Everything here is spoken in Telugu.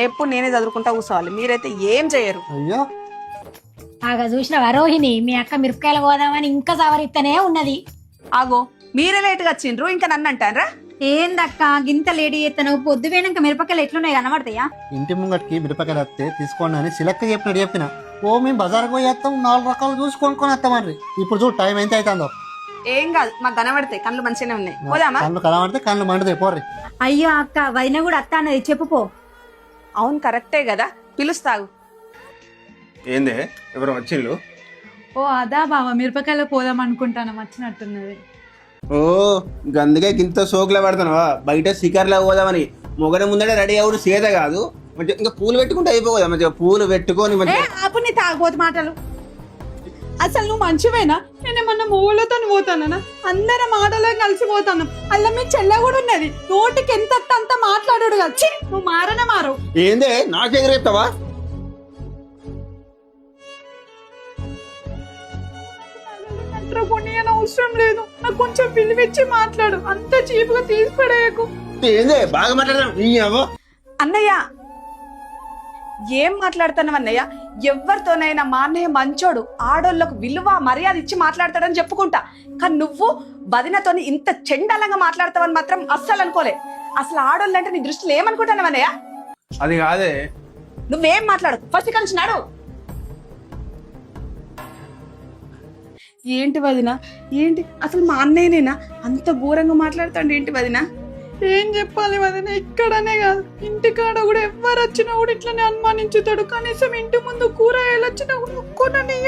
ఎప్పుడు నేనే చదువుకుంటా కూర్చోవాలి, మీరైతే ఏం చేయరు. అయ్యో ఆగా చూసిన వరోహిణి మీ అక్క మిరపకాయలు పోదామని ఇంకా సవరిస్తూనే ఉన్నది. ఆగో మీరే లేటుగా వచ్చిండ్రు, ఇంకా నన్ను అంటారా? ఏందక్క గింత లేడీ ఎత్తను పొద్దు పోయినాక మిరపకాయలు ఎట్లున్నాయి కనబడతాయా? ఇంటి ముంగటికి మిరపకాయలు వస్తే తీసుకోండి అని సిలక్క చెప్పిన ఓ మేము బజార్కి పోయి వస్తాం 4 రకాలు చూసి కొనుక్కొని వస్తామని. ఇప్పుడు చూడు టైం ఎంత అవుతుందో. ఏం కాదు, మాకు కనబడతాయి, కళ్ళు మంచిగానే ఉన్నాయి, పోదామా? కళ్ళు కనబడితే కళ్ళు మండుతాయి, పోర్రి. అయ్యో అక్క వదిన కూడా అత్త అన్నది చెప్పుకో. అవును కరెక్టే కదా, పిలుస్తాగు. ఏందే ఎవరు వచ్చిండ్రు? ఓ అదా బావ మిరపకాయలు పోదాం అనుకుంటాను, వచ్చినట్టున్నది. ఓ గందుకే ఇంత సోకులో పడుతున్నావా? బయట శిఖర్లో పోదామని మొగడ ముందడే రెడీ అవుడు సీత కాదు, మంచిగా ఇంకా పూలు పెట్టుకుంటే అయిపోదా? మంచిగా పూలు పెట్టుకొని మంచిగా. అప్పుడు నీ తాగబోతు మాటలు. అసలు నువ్వు మంచివేనా? నేనేమన్నా మూలతో పోతానా? అందరం ఆటలో కలిసి పోతాను. అలా మీ చెల్లె కూడా ఉన్నది, నోటికి ఎంత అంత మాట్లాడాడు కదా. ఛీ, నువ్వు మారనే మారు. ఏందే నాకు ఎదురెత్తావా? అవసరం లేదు, నాకు కొంచెం విలువిచ్చి మాట్లాడు, అంత చీపుగా తీసి పడేయకు. ఏందే బాగా మాట్లాడదాం. అన్నయ్య ఏం మాట్లాడుతున్నావు అన్నయ్య? ఎవరితోనైనా మా అన్నయ్య మంచోడు, ఆడోళ్ళకు విలువ మర్యాద ఇచ్చి మాట్లాడతాడని చెప్పుకుంటా, కానీ నువ్వు వదినతోని ఇంత చెండాలంగా మాట్లాడతావని మాత్రం అస్సలు అనుకోలే. అసలు ఆడోళ్ళంటే నీ దృష్టిలో ఏమనుకుంటున్నావు అన్నయ్య? అది కాదే. నువ్వేం మాట్లాడు, ఫస్ట్ కలిసి నాడు. ఏంటి వదిన, ఏంటి అసలు మా అన్నయ్యనేనా అంత ఘోరంగా మాట్లాడుతాండి? ఏంటి వదిన? ఏం చెప్పాలి వదిన, ఇక్కడనే కాదు ఇంటికాడ కూడా ఎవరు వచ్చినా కూడా ఇట్లనే అనుమానించుతాడు. కనీసం ఇంటి ముందు కూరగాయలు వచ్చినా కూడా ఒక్కొనని